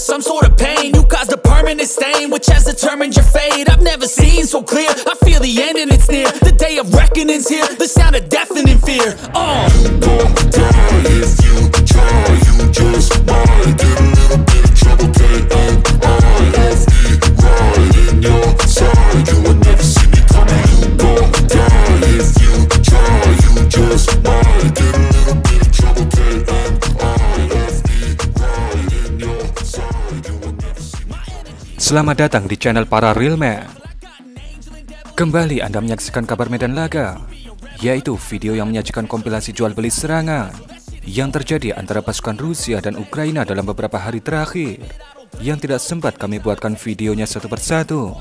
some sort of pain. You caused a permanent stain, which has determined your fate. I've never seen so clear, I feel the end and it's near. The day of reckoning's here, the sound of deafening fear. You gon' die if you try, you just might get a little bit of trouble, K-M-I-F-E, right in your side, you would never see me coming. You gon' die if you try, you just might get a little bit of trouble, K-M-I-F-E, right in your side, you would never see me coming. Selamat datang di channel para Real Man. Kembali Anda menyaksikan kabar medan laga, yaitu video yang menyajikan kompilasi jual beli serangan yang terjadi antara pasukan Rusia dan Ukraina dalam beberapa hari terakhir, yang tidak sempat kami buatkan videonya satu persatu.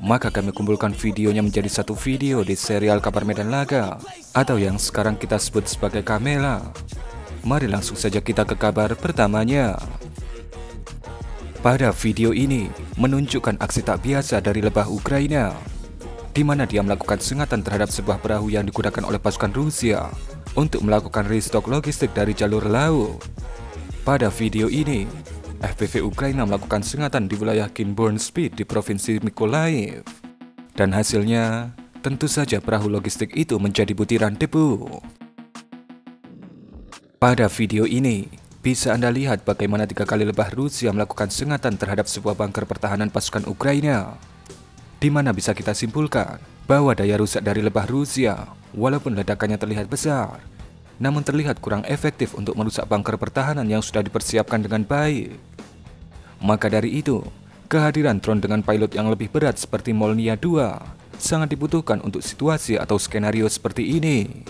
Maka kami kumpulkan videonya menjadi satu video di serial kabar medan laga, atau yang sekarang kita sebut sebagai Kamela. Mari langsung saja kita ke kabar pertamanya. Pada video ini menunjukkan aksi tak biasa dari lebah Ukraina, di mana dia melakukan sengatan terhadap sebuah perahu yang digunakan oleh pasukan Rusia untuk melakukan restock logistik dari jalur laut. Pada video ini, FPV Ukraina melakukan sengatan di wilayah Kinborn Speed di provinsi Mykolaiv. Dan hasilnya, tentu saja perahu logistik itu menjadi butiran debu. Pada video ini, bisa Anda lihat bagaimana 3 kali lebah Rusia melakukan sengatan terhadap sebuah bunker pertahanan pasukan Ukraina, di mana bisa kita simpulkan bahwa daya rusak dari lebah Rusia, walaupun ledakannya terlihat besar, namun terlihat kurang efektif untuk merusak bunker pertahanan yang sudah dipersiapkan dengan baik. Maka dari itu, kehadiran drone dengan pilot yang lebih berat seperti Molnia 2 sangat dibutuhkan untuk situasi atau skenario seperti ini.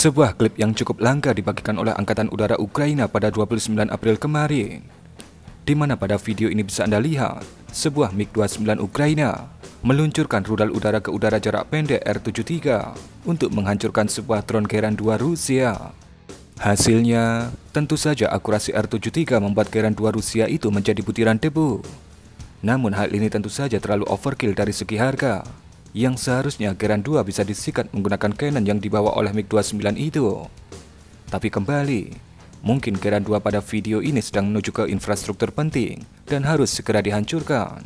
Sebuah klip yang cukup langka dibagikan oleh Angkatan Udara Ukraina pada 29 April kemarin, di mana pada video ini bisa Anda lihat sebuah MiG-29 Ukraina meluncurkan rudal udara ke udara jarak pendek R-73 untuk menghancurkan sebuah drone Geran 2 Rusia. Hasilnya, tentu saja akurasi R-73 membuat Geran 2 Rusia itu menjadi butiran debu. Namun hal ini tentu saja terlalu overkill dari segi harga, yang seharusnya Geran 2 bisa disikat menggunakan cannon yang dibawa oleh MiG-29 itu. Tapi kembali, mungkin Geran 2 pada video ini sedang menuju ke infrastruktur penting dan harus segera dihancurkan.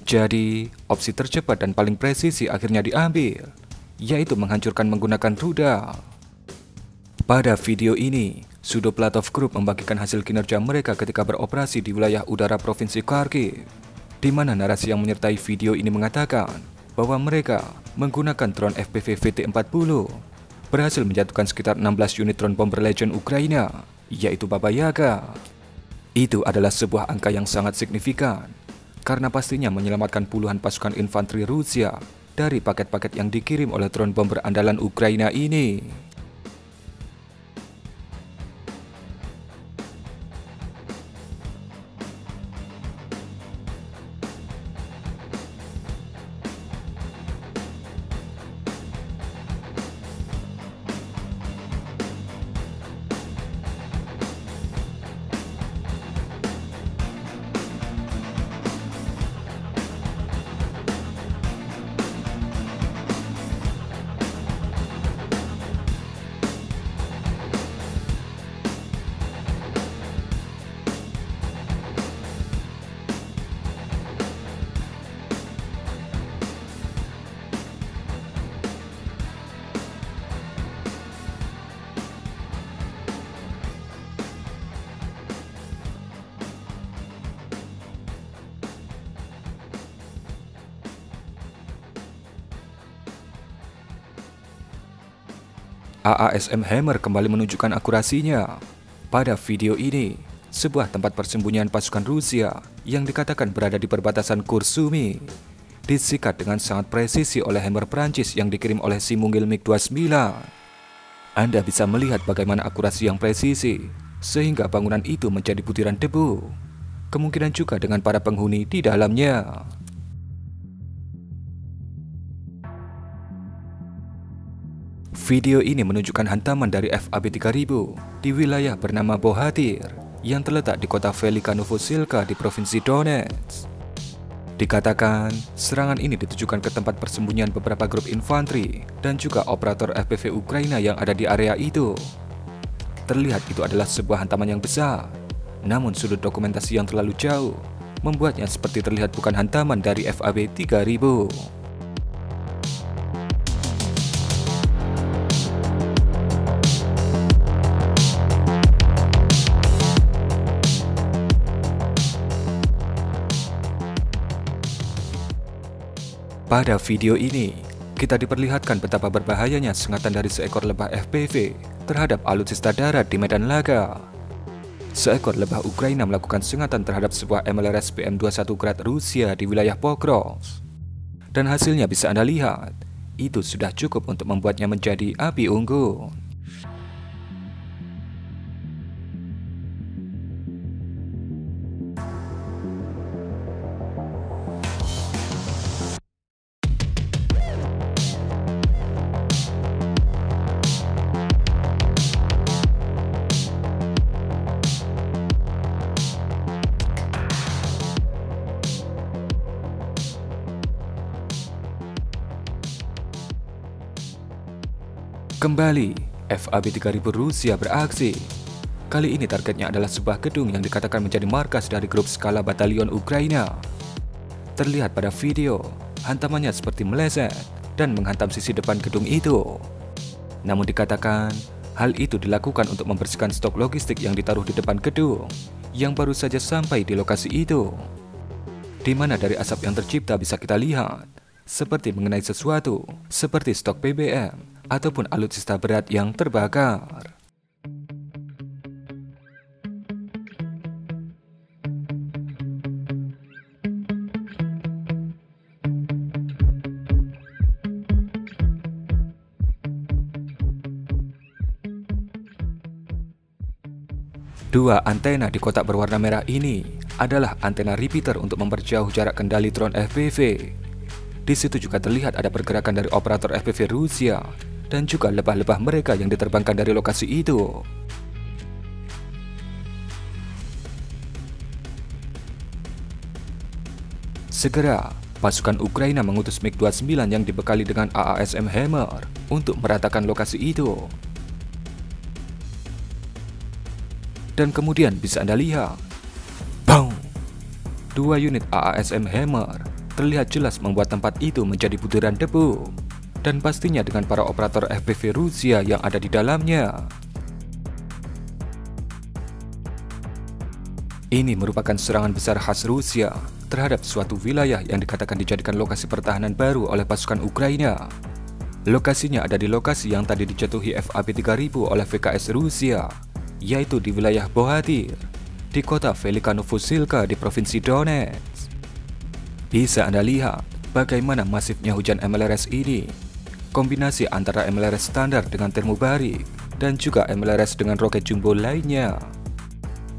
Jadi, opsi tercepat dan paling presisi akhirnya diambil, yaitu menghancurkan menggunakan rudal. Pada video ini, Sudoplatov Group membagikan hasil kinerja mereka ketika beroperasi di wilayah udara Provinsi Kharkiv, di mana narasi yang menyertai video ini mengatakan bahwa mereka menggunakan drone FPV VT-40 berhasil menjatuhkan sekitar 16 unit drone bomber legend Ukraina, yaitu Baba Yaga. Itu adalah sebuah angka yang sangat signifikan, karena pastinya menyelamatkan puluhan pasukan infanteri Rusia dari paket-paket yang dikirim oleh drone bomber andalan Ukraina ini. AASM Hammer kembali menunjukkan akurasinya. Pada video ini, sebuah tempat persembunyian pasukan Rusia yang dikatakan berada di perbatasan Kursk disikat dengan sangat presisi oleh Hammer Prancis yang dikirim oleh si mungil MiG-29. Anda bisa melihat bagaimana akurasi yang presisi, sehingga bangunan itu menjadi butiran debu. Kemungkinan juga dengan para penghuni di dalamnya. Video ini menunjukkan hantaman dari FAB 3000 di wilayah bernama Bohatir yang terletak di kota Velika Novosilka di Provinsi Donetsk. Dikatakan, serangan ini ditujukan ke tempat persembunyian beberapa grup infanteri dan juga operator FPV Ukraina yang ada di area itu. Terlihat itu adalah sebuah hantaman yang besar, namun sudut dokumentasi yang terlalu jauh membuatnya seperti terlihat bukan hantaman dari FAB 3000. Pada video ini, kita diperlihatkan betapa berbahayanya sengatan dari seekor lebah FPV terhadap alutsista darat di medan laga. Seekor lebah Ukraina melakukan sengatan terhadap sebuah MLRS PM-21 Grad Rusia di wilayah Pokrovsk. Dan hasilnya bisa Anda lihat, itu sudah cukup untuk membuatnya menjadi api unggun. Kembali, FAB 3000 Rusia beraksi. Kali ini targetnya adalah sebuah gedung yang dikatakan menjadi markas dari grup skala batalion Ukraina. Terlihat pada video, hantamannya seperti meleset dan menghantam sisi depan gedung itu. Namun dikatakan, hal itu dilakukan untuk membersihkan stok logistik yang ditaruh di depan gedung yang baru saja sampai di lokasi itu. Di mana dari asap yang tercipta bisa kita lihat, seperti mengenai sesuatu, seperti stok BBM, ataupun alutsista berat yang terbakar. Dua antena di kotak berwarna merah ini adalah antena repeater untuk memperjauh jarak kendali drone FPV. Di situ juga terlihat ada pergerakan dari operator FPV Rusia dan juga lebah-lebah mereka yang diterbangkan dari lokasi itu. Segera, pasukan Ukraina mengutus MiG-29 yang dibekali dengan AASM Hammer untuk meratakan lokasi itu. Dan kemudian bisa Anda lihat, BOOM! Dua unit AASM Hammer terlihat jelas membuat tempat itu menjadi butiran debu, dan pastinya dengan para operator FPV Rusia yang ada di dalamnya. Ini merupakan serangan besar khas Rusia terhadap suatu wilayah yang dikatakan dijadikan lokasi pertahanan baru oleh pasukan Ukraina. Lokasinya ada di lokasi yang tadi dijatuhi FAB 3000 oleh VKS Rusia, yaitu di wilayah Bohatir, di kota Velika Novosilka di Provinsi Donetsk. Bisa Anda lihat bagaimana masifnya hujan MLRS ini, kombinasi antara MLRS standar dengan termobarik dan juga MLRS dengan roket jumbo lainnya,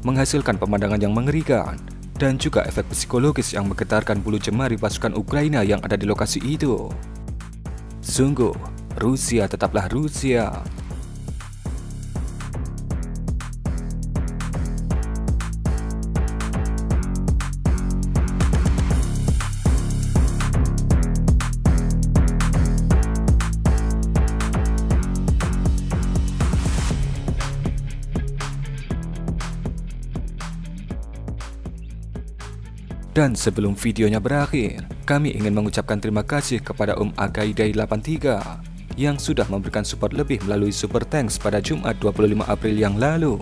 menghasilkan pemandangan yang mengerikan dan juga efek psikologis yang menggetarkan bulu jemari pasukan Ukraina yang ada di lokasi itu. Sungguh, Rusia tetaplah Rusia. Dan sebelum videonya berakhir, kami ingin mengucapkan terima kasih kepada Agaidai 83 yang sudah memberikan support lebih melalui Super Thanks pada Jumat 25 April yang lalu.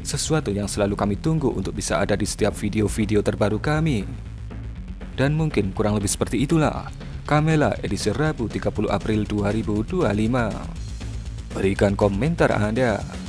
Sesuatu yang selalu kami tunggu untuk bisa ada di setiap video-video terbaru kami. Dan mungkin kurang lebih seperti itulah Kamela edisi Rabu 30 April 2025. Berikan komentar Anda.